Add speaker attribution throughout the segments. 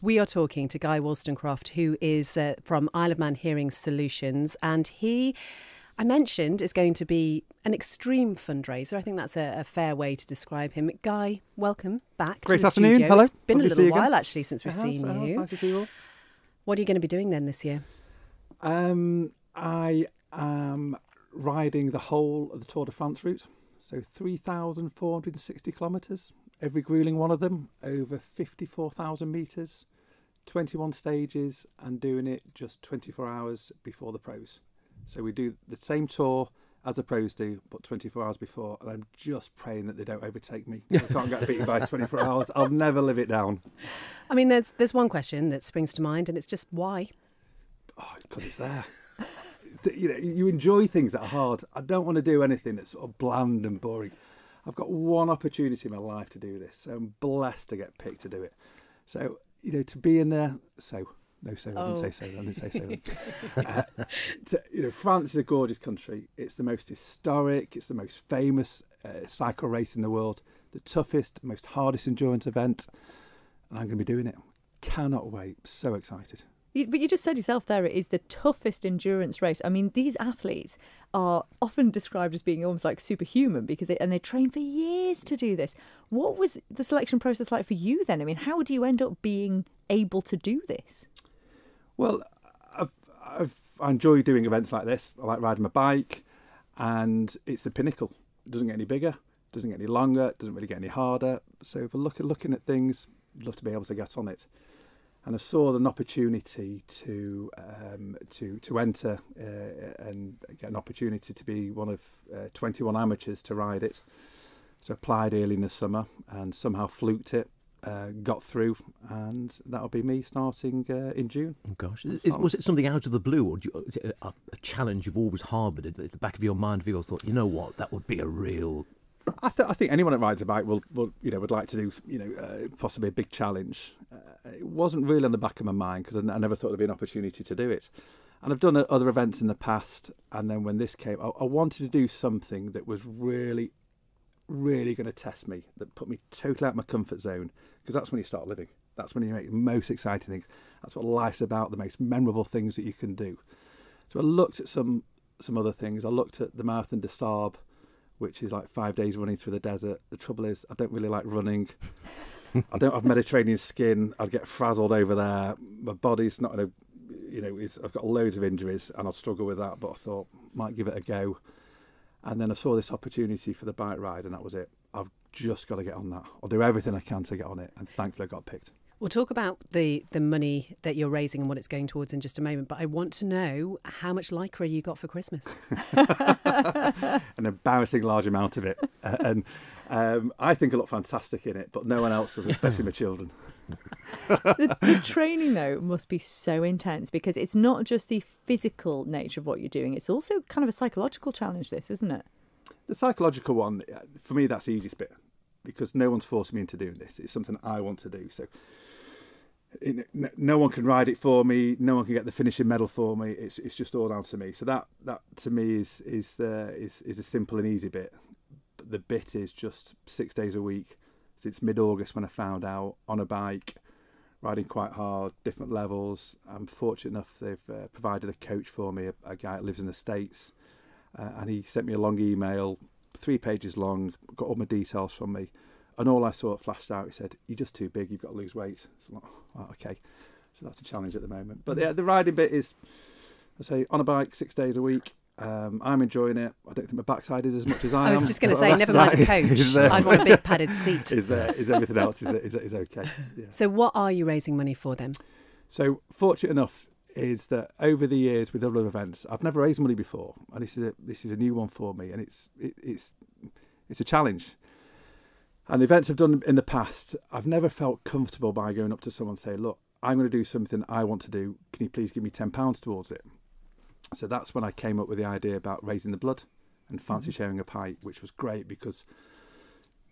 Speaker 1: We are talking to Guy Wolstencroft, who is from IOM Hearing Solutions, and he, I mentioned, is going to be an extreme fundraiser. I think that's a fair way to describe him. Guy, welcome back
Speaker 2: Great
Speaker 1: to the
Speaker 2: afternoon.
Speaker 1: studio.
Speaker 2: Hello.
Speaker 1: It's been
Speaker 2: Lovely
Speaker 1: a
Speaker 2: to see
Speaker 1: little
Speaker 2: you again.
Speaker 1: while, actually, since we've seen you.
Speaker 2: It's nice to see you all.
Speaker 1: What are you going to be doing then this year?
Speaker 2: I am riding the whole of the Tour de France route, so 3,460 kilometres, every gruelling one of them, over 54,000 metres, 21 stages, and doing it just 24 hours before the pros. So we do the same tour as the pros do, but 24 hours before, and I'm just praying that they don't overtake me. I can't get beaten by 24 hours. I'll never live it down.
Speaker 1: I mean, there's one question that springs to mind, and it's just why?
Speaker 2: Oh, because it's there. You enjoy things that are hard. I don't want to do anything that's sort of bland and boring. I've got one opportunity in my life to do this, so I'm blessed to get picked to do it. So, to be in there, I didn't say so. France is a gorgeous country. It's the most historic, it's the most famous cycle race in the world, the toughest, most hardest endurance event, and I'm going to be doing it. Cannot wait. So excited.
Speaker 3: But you just said yourself there, it is the toughest endurance race. I mean, these athletes are often described as being almost like superhuman because they train for years to do this. What was the selection process like for you then? I mean, how do you end up being able to do this?
Speaker 2: Well, I enjoy doing events like this. I like riding my bike, and it's the pinnacle. It doesn't get any bigger, doesn't get any longer, it doesn't really get any harder. So if we're looking at things, I'd love to be able to get on it. And I saw an opportunity to enter and get an opportunity to be one of 21 amateurs to ride it. So applied early in the summer and somehow fluked it, got through, and that'll be me starting in June.
Speaker 4: Oh gosh, was it something out of the blue, or is it a challenge you've always harboured at the back of your mind? Have you always thought, you know what, that would be a real...
Speaker 2: I think anyone that rides a bike would like to do possibly a big challenge. It wasn't really on the back of my mind because I never thought there'd be an opportunity to do it. And I've done other events in the past, and then when this came, I wanted to do something that was really, really going to test me, that put me totally out of my comfort zone, because that's when you start living. That's when you make the most exciting things. That's what life's about, the most memorable things that you can do. So I looked at some other things. I looked at the Marathon des Sables, which is like 5 days running through the desert. The trouble is, I don't really like running. I don't have Mediterranean skin. I'd get frazzled over there. My body's not in I've got loads of injuries and I'll struggle with that, but I thought, might give it a go. And then I saw this opportunity for the bike ride, and that was it. I've just got to get on that. I'll do everything I can to get on it, and thankfully I got picked.
Speaker 1: We'll talk about the money that you're raising and what it's going towards in just a moment, but I want to know how much Lycra you got for Christmas.
Speaker 2: An embarrassing large amount of it. I think I look fantastic in it, but no one else does, especially my children.
Speaker 3: The training, though, must be so intense because it's not just the physical nature of what you're doing, it's also kind of a psychological challenge, this, isn't it?
Speaker 2: The psychological one, for me, that's the easiest bit because no one's forcing me into doing this. It's something I want to do. So no one can ride it for me. No one can get the finishing medal for me. It's just all down to me. So that to me is a simple and easy bit. But the bit is just 6 days a week since mid-August when I found out, on a bike, riding quite hard, different levels. I'm fortunate enough they've provided a coach for me, a guy that lives in the States, and he sent me a long email, 3 pages long, got all my details from me. And all I saw it flashed out, he said, "You're just too big, you've got to lose weight." So I'm like, oh, okay. So that's a challenge at the moment. But yeah, the riding bit is, I say, on a bike 6 days a week. I'm enjoying it. I don't think my backside is as much as I am.
Speaker 1: I was just going to say, never mind a coach. I'd want a big padded seat.
Speaker 2: Is everything else is okay. Yeah.
Speaker 1: So what are you raising money for then?
Speaker 2: So fortunate enough is that over the years with other events, I've never raised money before, and this is a new one for me, and it's a challenge. And the events I've done in the past, I've never felt comfortable by going up to someone and saying, "Look, I'm going to do something I want to do. Can you please give me £10 towards it?" So that's when I came up with the idea about raising the blood and fancy sharing a pint, which was great because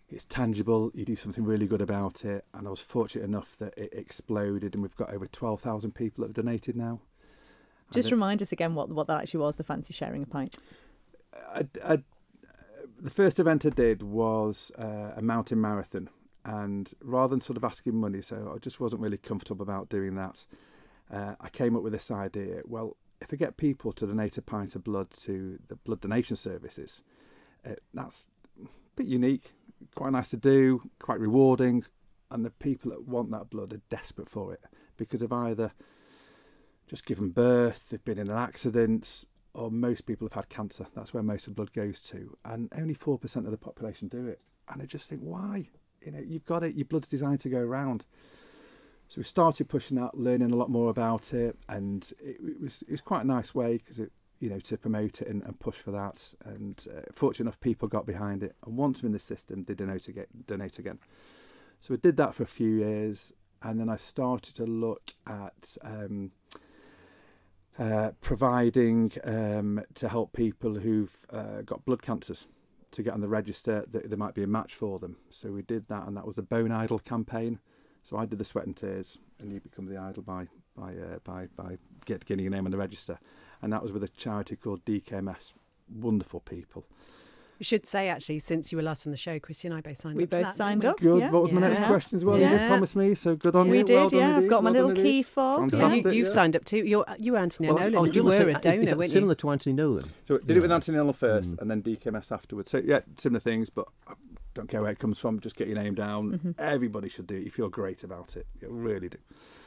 Speaker 2: it's tangible. You do something really good about it. And I was fortunate enough that it exploded, and we've got over 12,000 people that have donated now.
Speaker 3: Just remind us again what that actually was, the fancy sharing a pint.
Speaker 2: The first event I did was a mountain marathon, And rather than sort of asking money, so I just wasn't really comfortable about doing that, I came up with this idea. Well, if I get people to donate a pint of blood to the blood donation services, that's a bit unique, quite nice to do, quite rewarding, and the people that want that blood are desperate for it because they've either just given birth, they've been in an accident, or most people have had cancer. That's where most of the blood goes to, and only 4% of the population do it. And I just think, why? You've got it. Your blood's designed to go around. So we started pushing that, learning a lot more about it, and it was quite a nice way because to promote it and push for that. And fortunate enough, people got behind it, and once we're in the system, they donate again. So we did that for a few years, and then I started to look at providing to help people who've got blood cancers to get on the register that there might be a match for them. So we did that, and that was the Bone Idol campaign. So I did the Sweat and Tears, and you become the idol by getting your name on the register. And that was with a charity called DKMS. Wonderful people.
Speaker 1: We should say, actually, since you were last on the show, Christy and I both signed up.
Speaker 3: We both signed up.
Speaker 2: Good.
Speaker 3: Yeah.
Speaker 2: What was my next question as well?
Speaker 1: Yeah.
Speaker 2: You did promise me, so good on you.
Speaker 3: We did,
Speaker 2: well done,
Speaker 3: yeah.
Speaker 2: indeed.
Speaker 3: I've got my
Speaker 2: Well
Speaker 3: little
Speaker 2: done,
Speaker 3: key
Speaker 2: indeed.
Speaker 3: fob.
Speaker 2: Fantastic.
Speaker 1: You've signed up too. You were Anthony Nolan.
Speaker 4: I was
Speaker 1: You
Speaker 4: gonna
Speaker 1: were
Speaker 4: say,
Speaker 1: a donor,
Speaker 4: is that
Speaker 1: weren't
Speaker 4: similar
Speaker 1: you?
Speaker 4: to Anthony Nolan?
Speaker 2: So did it with Anthony Nolan first, and then DKMS afterwards. So yeah, similar things, but I don't care where it comes from. Just get your name down. Everybody should do it. You feel great about it. You really do.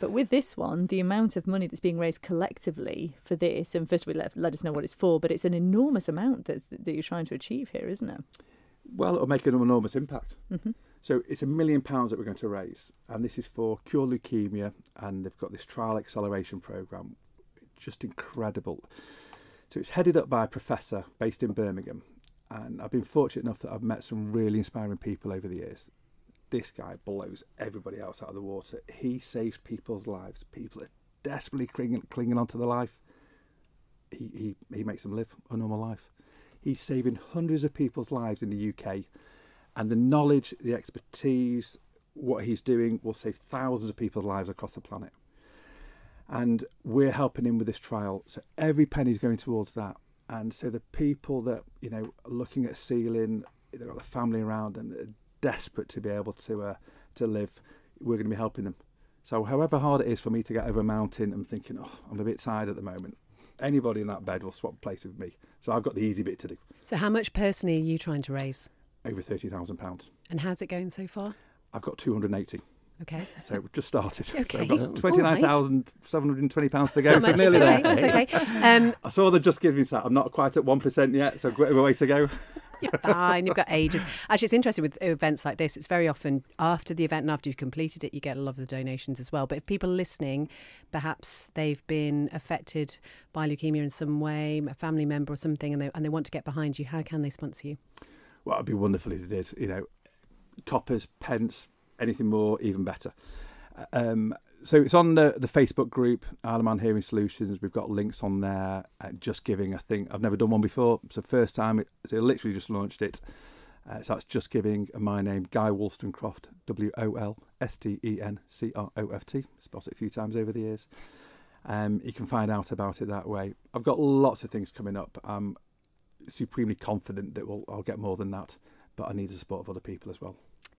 Speaker 3: But with this one, the amount of money that's being raised collectively for this, and first of all, let us know what it's for, but it's an enormous amount that you're trying to achieve here, isn't it?
Speaker 2: Well, it'll make an enormous impact.
Speaker 3: Mm-hmm.
Speaker 2: So it's £1 million that we're going to raise, and this is for Cure Leukaemia, and they've got this trial acceleration programme, just incredible. So it's headed up by a professor based in Birmingham, and I've been fortunate enough that I've met some really inspiring people over the years. This guy blows everybody else out of the water. He saves people's lives. People are desperately clinging on to their life. He makes them live a normal life. He's saving hundreds of people's lives in the UK, and the knowledge, the expertise, what he's doing will save thousands of people's lives across the planet. And we're helping him with this trial, so every penny's going towards that. And so the people that are looking at ceiling, they've got the family around and they're desperate to be able to live, we're going to be helping them. So however hard it is for me to get over a mountain, I'm thinking, I'm a bit tired at the moment. Anybody in that bed will swap place with me. So I've got the easy bit to do.
Speaker 1: So how much personally are you trying to raise?
Speaker 2: Over £30,000.
Speaker 1: And how's it going so far?
Speaker 2: I've got 280.
Speaker 1: Okay.
Speaker 2: So we've just started.
Speaker 1: Okay.
Speaker 2: So I've got £29,720 to go.
Speaker 1: Not
Speaker 2: So
Speaker 1: much.
Speaker 2: nearly
Speaker 1: It's okay.
Speaker 2: there.
Speaker 1: It's okay.
Speaker 2: I saw the Just Giving stat. I'm not quite at 1% yet, so great way to go.
Speaker 1: You're fine. You've got ages. Actually, it's interesting with events like this. It's very often after the event and after you've completed it, you get a lot of the donations as well. But if people are listening, perhaps they've been affected by leukemia in some way, a family member or something, and they want to get behind you, how can they sponsor you?
Speaker 2: Well, it'd be wonderful if they did. Coppers, pence, anything more, even better. So it's on the Facebook group, IOM Hearing Solutions. We've got links on there. Just Giving, I think. I've never done one before. It's the first time. So I literally just launched it. So that's Just Giving, and my name, Guy Wolstencroft, WOLSTENCROFT. Spot it a few times over the years. You can find out about it that way. I've got lots of things coming up. I'm supremely confident that I'll get more than that, but I need the support of other people as well.